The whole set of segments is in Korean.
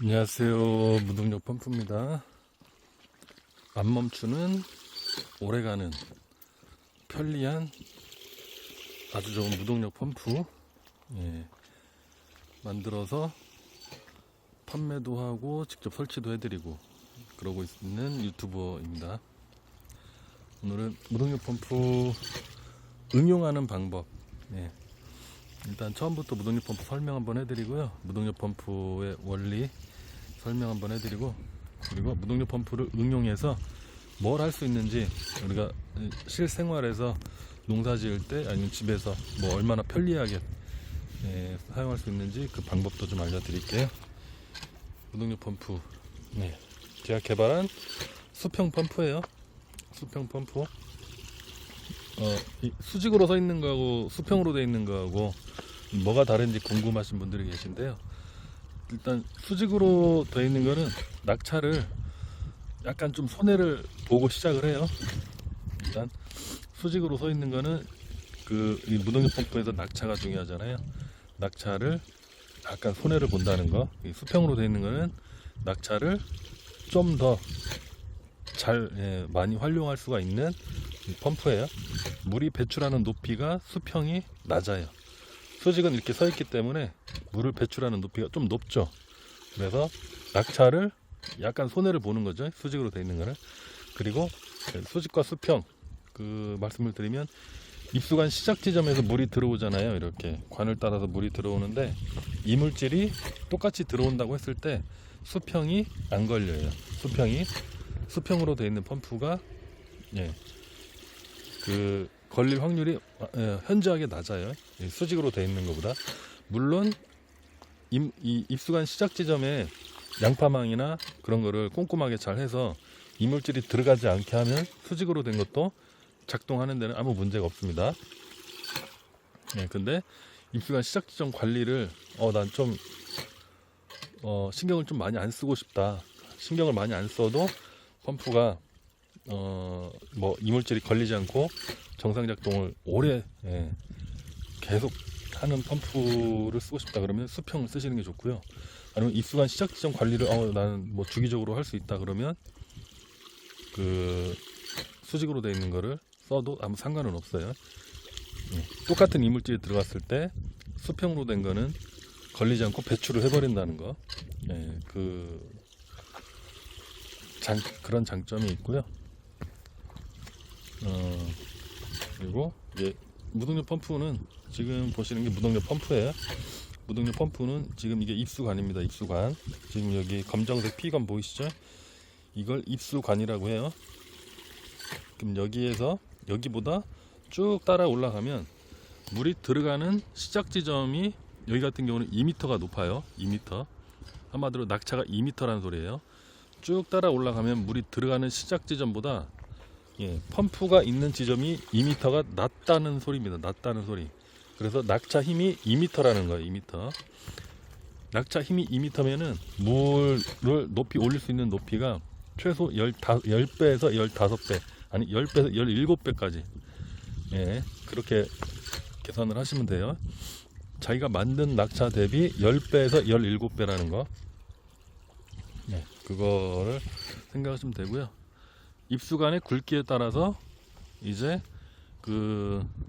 안녕하세요. 무동력 펌프입니다. 안 멈추는 오래가는 편리한 아주 좋은 무동력 펌프 만들어서 판매도 하고 직접 설치도 해드리고 그러고 있는 유튜버입니다. 오늘은 무동력 펌프 응용하는 방법, 일단 처음부터 무동력 펌프 설명 한번 해드리고요. 무동력 펌프의 원리 설명 한번 해드리고, 그리고 무동력 펌프를 응용해서 뭘 할 수 있는지, 우리가 실생활에서 농사 지을 때 아니면 집에서 뭐 얼마나 편리하게 사용할 수 있는지 그 방법도 좀 알려드릴게요. 무동력 펌프, 제가 개발한 수평 펌프예요. 수평 펌프. 수직으로 서 있는 거하고 수평으로 돼 있는 거하고 뭐가 다른지 궁금하신 분들이 계신데요. 일단 수직으로 돼 있는 거는 낙차를 약간 좀 손해를 보고 시작을 해요. 일단 수직으로 서 있는 거는 이 무동력 펌프에서 낙차가 중요하잖아요. 낙차를 약간 손해를 본다는 거. 이 수평으로 돼 있는 거는 낙차를 좀 더 잘 많이 활용할 수가 있는 펌프예요. 물이 배출하는 높이가 수평이 낮아요. 수직은 이렇게 서 있기 때문에 물을 배출하는 높이가 좀 높죠. 그래서 낙차를 약간 손해를 보는 거죠. 수직으로 돼 있는 거는. 그리고 수직과 수평 말씀을 드리면, 입수관 시작 지점에서 물이 들어오잖아요. 이렇게 관을 따라서 물이 들어오는데 이물질이 똑같이 들어온다고 했을 때 수평이 안 걸려요. 수평으로 돼 있는 펌프가 걸릴 확률이 현저하게 낮아요. 수직으로 돼 있는 것보다. 물론 이 입수관 시작 지점에 양파망이나 그런 거를 꼼꼼하게 잘 해서 이물질이 들어가지 않게 하면 수직으로 된 것도 작동하는 데는 아무 문제가 없습니다. 근데 입수관 시작 지점 관리를 난 좀 신경을 좀 많이 안 쓰고 싶다. 신경을 많이 안 써도 펌프가 뭐 이물질이 걸리지 않고 정상 작동을 오래 계속 하는 펌프를 쓰고 싶다 그러면 수평을 쓰시는 게 좋고요. 아니면 입수관 시작 지점 관리를 나는 뭐 주기적으로 할 수 있다 그러면 수직으로 되어 있는 거를 써도 아무 상관은 없어요. 똑같은 이물질이 들어갔을 때 수평으로 된 거는 걸리지 않고 배출을 해버린다는 거. 그런 장점이 있고요. 그리고 무동력 펌프는 지금 보시는 게 무동력 펌프예요. 무동력 펌프는 지금 이게 입수관입니다. 입수관. 지금 여기 검정색 피관 보이시죠? 이걸 입수관이라고 해요. 그럼 여기보다 쭉 따라 올라가면 물이 들어가는 시작 지점이, 여기 같은 경우는 2m가 높아요. 2m. 한마디로 낙차가 2m라는 소리예요. 쭉 따라 올라가면 물이 들어가는 시작 지점보다 펌프가 있는 지점이 2m가 낮다는 소리입니다. 낮다는 소리. 그래서 낙차 힘이 2m라는 거예요. 2m. 낙차 힘이 2m면은 물을 높이 올릴 수 있는 높이가 최소 10배에서 15배, 아니 10배에서 17배까지 그렇게 계산을 하시면 돼요. 자기가 만든 낙차 대비 10배에서 17배라는 거, 그거를 생각하시면 되고요. 입수관의 굵기에 따라서 이제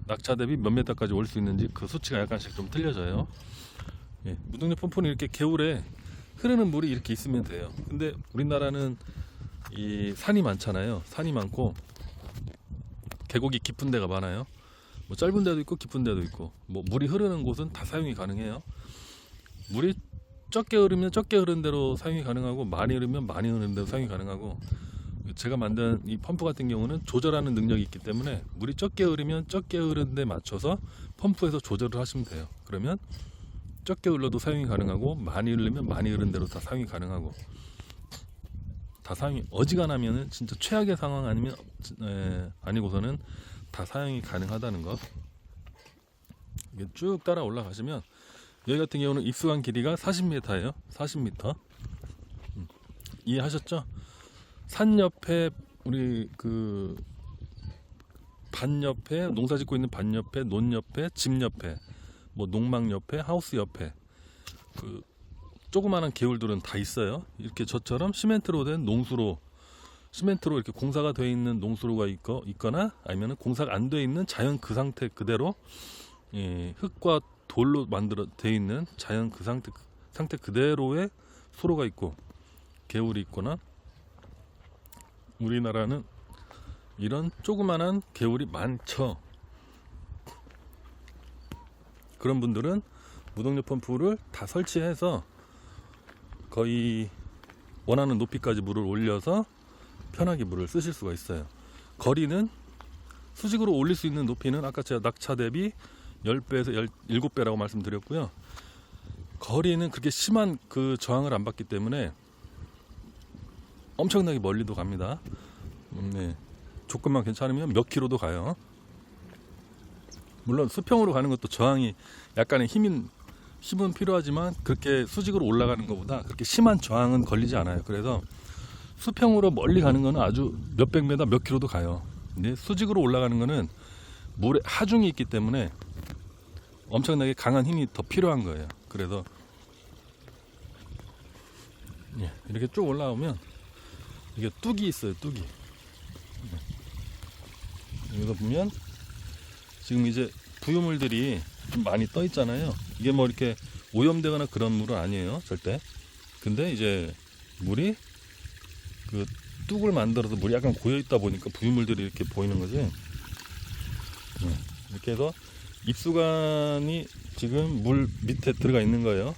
낙차 대비 몇 메타까지 올 수 있는지 그 수치가 약간씩 좀 틀려져요. 무동력 펌프는 이렇게 개울에 흐르는 물이 이렇게 있으면 돼요. 근데 우리나라는 이 산이 많잖아요. 산이 많고 계곡이 깊은 데가 많아요. 뭐 짧은 데도 있고 깊은 데도 있고, 뭐 물이 흐르는 곳은 다 사용이 가능해요. 물이 적게 흐르면 적게 흐르는 대로 사용이 가능하고, 많이 흐르면 많이 흐르는 대로 사용이 가능하고, 제가 만든 이 펌프 같은 경우는 조절하는 능력이 있기 때문에 물이 적게 흐르면 적게 흐르는 데 맞춰서 펌프에서 조절을 하시면 돼요. 그러면 적게 흘러도 사용이 가능하고, 많이 흐르면 많이 흐르는 대로 다 사용이 가능하고, 다 사용이 어지간하면은 진짜 최악의 상황 아니고서는 다 사용이 가능하다는 거. 이게 쭉 따라 올라가시면, 여기 같은 경우는 입수관 길이가 40m예요. 40m. 이해하셨죠? 산 옆에 우리 반 옆에 농사 짓고 있는 반 옆에, 논 옆에, 집 옆에, 뭐 농막 옆에, 하우스 옆에 조그마한 개울들은 다 있어요. 이렇게 저처럼 시멘트로 된 농수로, 시멘트로 이렇게 공사가 되어 있는 농수로가 있거나 아니면 공사가 안 되어 있는 자연 그 상태 그대로, 예, 흙과 돌로 만들어 되어 있는 자연 그 상태 그대로의 수로가 있고 개울이 있거나, 우리나라는 이런 조그만한 개울이 많죠. 그런 분들은 무동력 펌프를 다 설치해서 거의 원하는 높이까지 물을 올려서 편하게 물을 쓰실 수가 있어요. 거리는 수직으로 올릴 수 있는 높이는 아까 제가 낙차 대비 10배에서 7배라고 말씀드렸고요. 거리는 그렇게 심한 그 저항을 안 받기 때문에 엄청나게 멀리도 갑니다. 네. 조건만 괜찮으면 몇 킬로도 가요. 물론 수평으로 가는 것도 저항이 약간의 힘은 필요하지만 그렇게 수직으로 올라가는 것보다 그렇게 심한 저항은 걸리지 않아요. 그래서 수평으로 멀리 가는 거는 아주 몇백 메다 몇 킬로도 가요. 근데 수직으로 올라가는 거는 물에 하중이 있기 때문에 엄청나게 강한 힘이 더 필요한 거예요. 그래서 이렇게 쭉 올라오면 이게 뚝이 있어요. 뚝이. 여기서 보면 지금 이제 부유물들이 좀 많이 떠 있잖아요. 이게 뭐 이렇게 오염되거나 그런 물은 아니에요, 절대. 근데 이제 물이 그 뚝을 만들어서 물이 약간 고여 있다 보니까 부유물들이 이렇게 보이는 거지. 이렇게 해서 입수관이 지금 물 밑에 들어가 있는 거예요.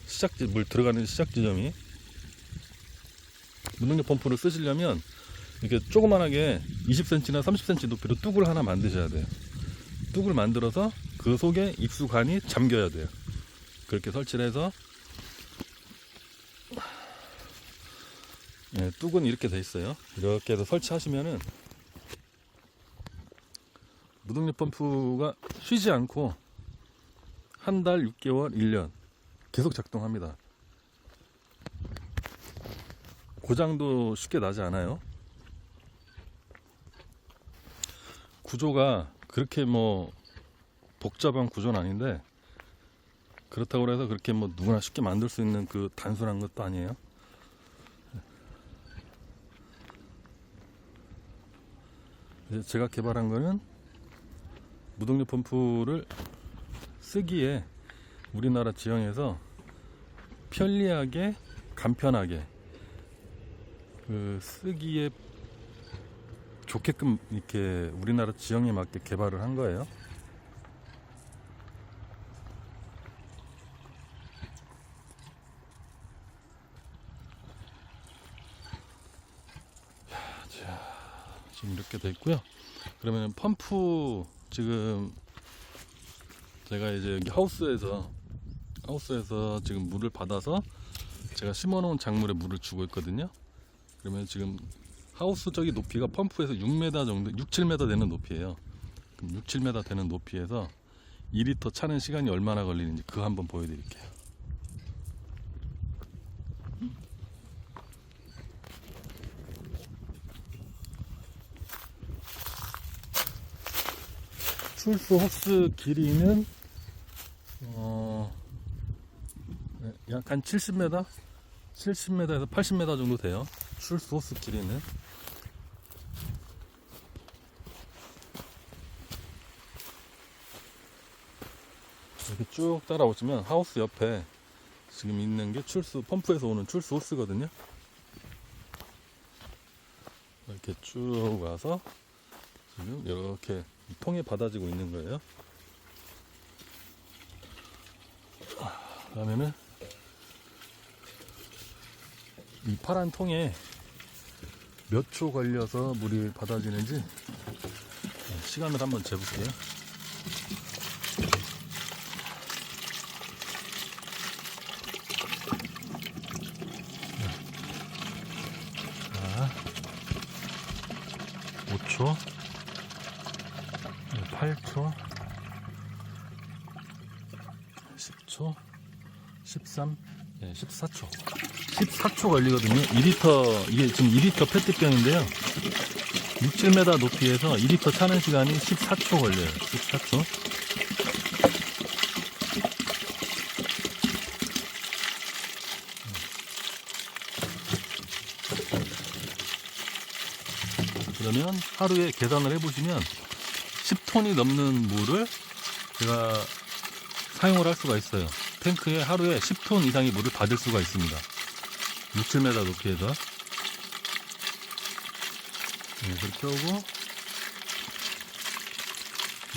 물 들어가는 시작 지점이. 무동력 펌프를 쓰시려면 이렇게 조그만하게 20cm나 30cm 높이로 뚝을 하나 만드셔야 돼요. 뚝을 만들어서 그 속에 입수관이 잠겨야 돼요. 그렇게 설치를 해서, 뚝은 이렇게 돼 있어요. 이렇게 해서 설치하시면은 무동력 펌프가 쉬지 않고 한 달, 6개월, 1년 계속 작동합니다. 고장도 쉽게 나지 않아요. 구조가 그렇게 뭐 복잡한 구조는 아닌데, 그렇다고 해서 그렇게 뭐 누구나 쉽게 만들 수 있는 그 단순한 것도 아니에요. 제가 개발한 거는 무동력 펌프를 쓰기에 우리나라 지형에서 편리하게 간편하게 그 쓰기에 좋게끔 이렇게 우리나라 지형에 맞게 개발을 한 거예요. 지금 이렇게 돼 있고요. 그러면 펌프 지금 제가 이제 여기 하우스에서 지금 물을 받아서 제가 심어놓은 작물에 물을 주고 있거든요. 그러면 지금 하우스 쪽이 높이가 펌프에서 6m 정도, 6, 7m 되는 높이에요. 그럼 6, 7m 되는 높이에서 2리터 차는 시간이 얼마나 걸리는지 그거 한번 보여드릴게요. 출수 호스 길이는 약 한 70m? 70m에서 80m 정도 돼요. 출수 호스 길이는. 이렇게 쭉 따라오시면 하우스 옆에 지금 있는 게 펌프에서 오는 출수 호스거든요. 이렇게 쭉 와서 지금 이렇게 통에 받아지고 있는 거예요. 그러면은 이 파란 통에 몇 초 걸려서 물이 받아지는지 시간을 한번 재볼게요. 자, 5초, 8초, 10초, 13, 14초. 14초 걸리거든요. 2리터, 이게 지금 2리터 페트병인데요. 6, 7m 높이에서 2리터 차는 시간이 14초 걸려요. 14초. 그러면 하루에 계산을 해보시면 10톤이 넘는 물을 제가 사용을 할 수가 있어요. 탱크에 하루에 10톤 이상의 물을 받을 수가 있습니다. 6, 7m 높이에서. 네, 그렇게 하고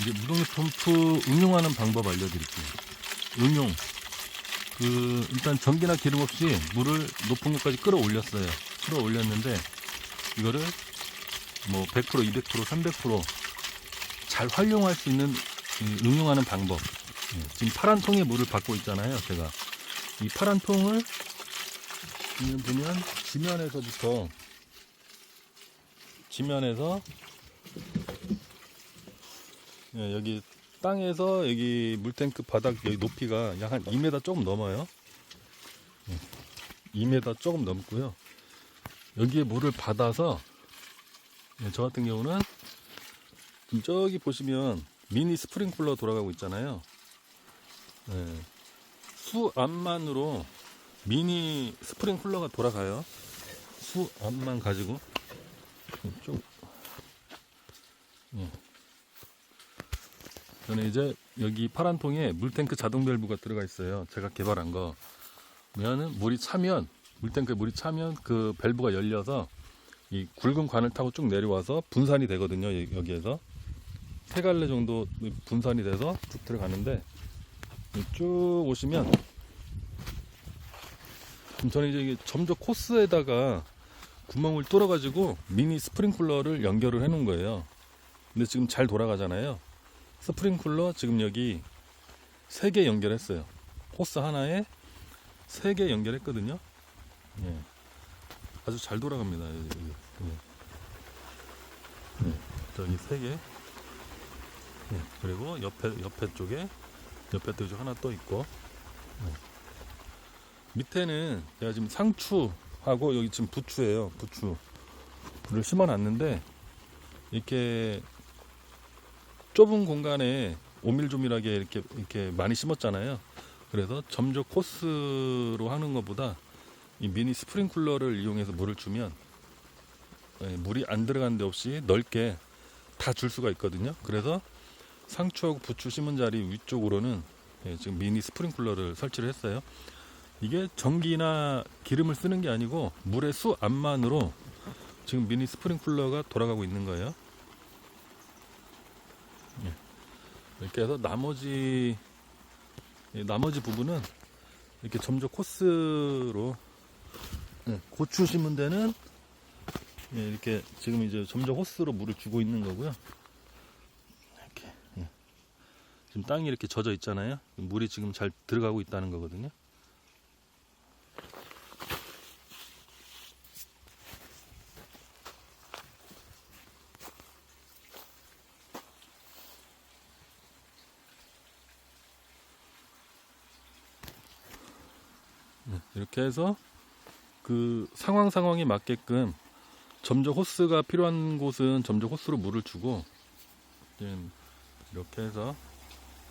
이제 무동력 펌프 응용하는 방법 알려드릴게요. 응용. 일단 전기나 기름 없이 물을 높은 곳까지 끌어올렸어요. 끌어올렸는데 이거를 뭐 100%, 200%, 300% 잘 활용할 수 있는 응용하는 방법. 지금 파란 통에 물을 받고 있잖아요. 제가 이 파란 통을 보면 지면에서 여기 땅에서 여기 물탱크 바닥 여기 높이가 약 한 2m 조금 넘어요. 2m 조금 넘고요. 여기에 물을 받아서 저 같은 경우는 저기 보시면 미니 스프링클러 돌아가고 있잖아요. 수압만으로 미니 스프링클러가 돌아가요. 수압만 가지고 좀 저는 이제 여기 파란 통에 물탱크 자동 밸브가 들어가 있어요. 제가 개발한 거. 그러면 물탱크에 물이 차면 그 밸브가 열려서 이 굵은 관을 타고 쭉 내려와서 분산이 되거든요. 여기에서 3갈래 정도 분산이 돼서 쭉 들어가는데, 쭉 오시면 저는 이제 이게 점적 코스에다가 구멍을 뚫어 가지고 미니 스프링클러를 연결을 해 놓은 거예요. 근데 지금 잘 돌아가잖아요. 스프링클러 지금 여기 3개 연결했어요. 호스 하나에 3개 연결했거든요. 아주 잘 돌아갑니다. 저기 3개. 그리고 옆에 쪽에 하나 또 있고. 밑에는 제가 지금 상추하고 여기 지금 부추예요. 부추를 심어 놨는데 이렇게 좁은 공간에 오밀조밀하게 이렇게 많이 심었잖아요. 그래서 점적 코스로 하는 것보다 이 미니 스프링클러를 이용해서 물을 주면 물이 안 들어가는 데 없이 넓게 다 줄 수가 있거든요. 그래서 상추하고 부추 심은 자리 위쪽으로는 지금 미니 스프링클러를 설치를 했어요. 이게 전기나 기름을 쓰는 게 아니고 물의 수압만으로 지금 미니 스프링클러가 돌아가고 있는 거예요. 이렇게 해서 나머지 부분은 이렇게 점적 코스로 고추 심은 데는 이렇게 지금 이제 점적 호스로 물을 주고 있는 거고요. 이렇게 지금 땅이 이렇게 젖어 있잖아요. 물이 지금 잘 들어가고 있다는 거거든요. 이렇게 해서 그 상황에 맞게끔 점적 호스가 필요한 곳은 점적 호스로 물을 주고, 이렇게 해서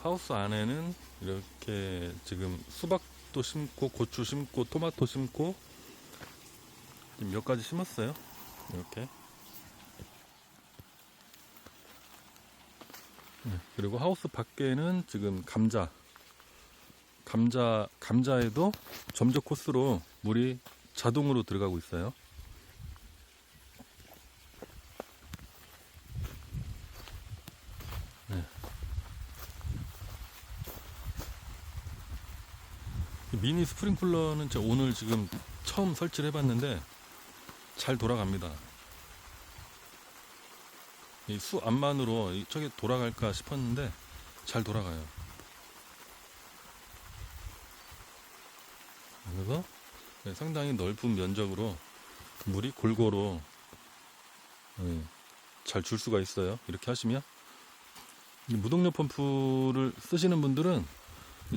하우스 안에는 이렇게 지금 수박도 심고 고추 심고 토마토 심고 몇 가지 심었어요. 이렇게. 그리고 하우스 밖에는 지금 감자에도 점적 코스로 물이 자동으로 들어가고 있어요. 미니 스프링클러는 제가 오늘 지금 처음 설치를 해봤는데 잘 돌아갑니다. 이 수압만으로 저게 돌아갈까 싶었는데 잘 돌아가요. 그래서 상당히 넓은 면적으로 물이 골고루 잘 줄 수가 있어요. 이렇게 하시면. 무동력 펌프를 쓰시는 분들은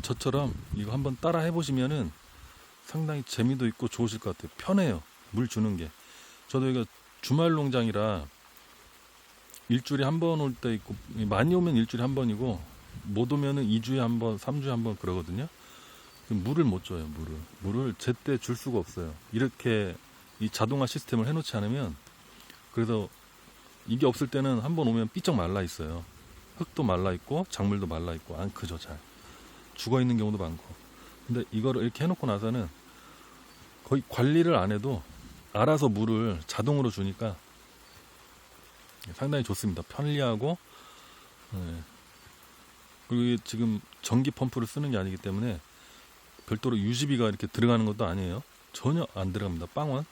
저처럼 이거 한번 따라 해보시면은 상당히 재미도 있고 좋으실 것 같아요. 편해요. 물 주는 게. 저도 이거 주말 농장이라 일주일에 한 번 올 때 있고, 많이 오면 일주일에 한 번이고 못 오면은 2주에 한 번, 3주에 한 번 그러거든요. 물을 못 줘요. 물을 제때 줄 수가 없어요. 이렇게 이 자동화 시스템을 해놓지 않으면. 그래서 이게 없을 때는 한번 오면 삐쩍 말라 있어요. 흙도 말라 있고 작물도 말라 있고 안 크죠. 잘 죽어 있는 경우도 많고. 근데 이거를 이렇게 해놓고 나서는 거의 관리를 안 해도 알아서 물을 자동으로 주니까 상당히 좋습니다. 편리하고. 예. 그리고 이게 지금 전기 펌프를 쓰는 게 아니기 때문에 별도로 유지비가 이렇게 들어가는 것도 아니에요. 전혀 안 들어갑니다. 빵원.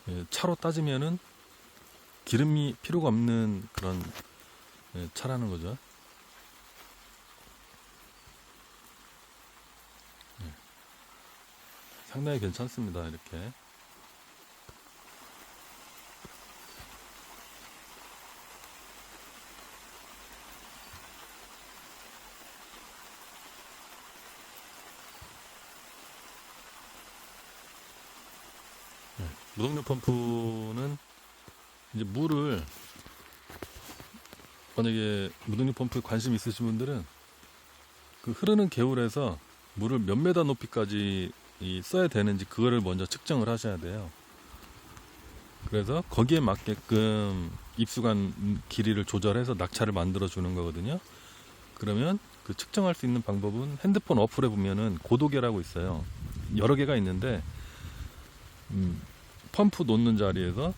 예, 차로 따지면은 기름이 필요가 없는 그런 차라는 거죠. 예, 상당히 괜찮습니다. 이렇게. 무동력 펌프는 이제 물을, 만약에 무동력 펌프에 관심 있으신 분들은 그 흐르는 개울에서 물을 몇 메다 높이까지 써야 되는지 그거를 먼저 측정을 하셔야 돼요. 그래서 거기에 맞게끔 입수관 길이를 조절해서 낙차를 만들어 주는 거거든요. 그러면 그 측정할 수 있는 방법은 핸드폰 어플에 보면은 고도계라고 있어요. 여러 개가 있는데 펌프 놓는 자리에서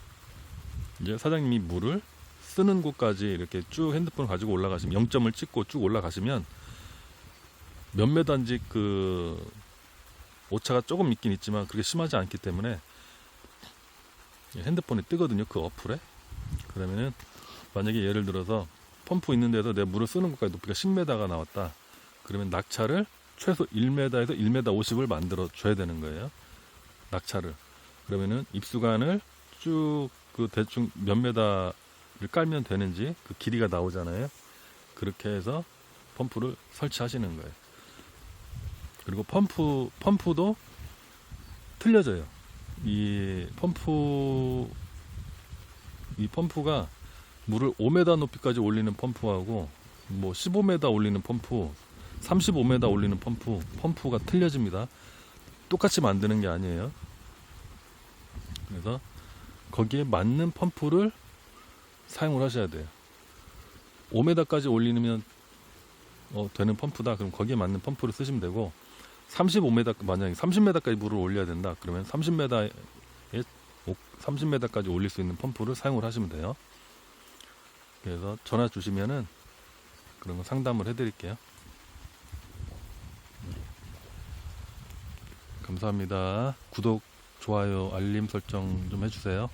이제 사장님이 물을 쓰는 곳까지 이렇게 쭉 핸드폰을 가지고 올라가시면 0점을 찍고 쭉 올라가시면 몇 메다인지 그 오차가 조금 있긴 있지만 그렇게 심하지 않기 때문에 핸드폰에 뜨거든요. 그 어플에. 그러면은 만약에 예를 들어서 펌프 있는 데서 내 물을 쓰는 곳까지 높이가 10m가 나왔다. 그러면 낙차를 최소 1m에서 1m 50을 만들어 줘야 되는 거예요. 낙차를. 그러면은 입수관을 쭉 그 대충 몇 메다를 깔면 되는지 그 길이가 나오잖아요. 그렇게 해서 펌프를 설치하시는 거예요. 그리고 펌프도 틀려져요. 이 펌프가 물을 5m 높이까지 올리는 펌프하고 뭐 15m 올리는 펌프, 35m 올리는 펌프가 틀려집니다. 똑같이 만드는 게 아니에요. 그래서 거기에 맞는 펌프를 사용을 하셔야 돼요. 5m까지 올리면 되는 펌프다. 그럼 거기에 맞는 펌프를 쓰시면 되고, 35m, 만약에 30m까지 물을 올려야 된다. 그러면 30m까지 올릴 수 있는 펌프를 사용을 하시면 돼요. 그래서 전화 주시면은 그런 거 상담을 해드릴게요. 감사합니다. 구독, 좋아요, 알림 설정 좀 해주세요.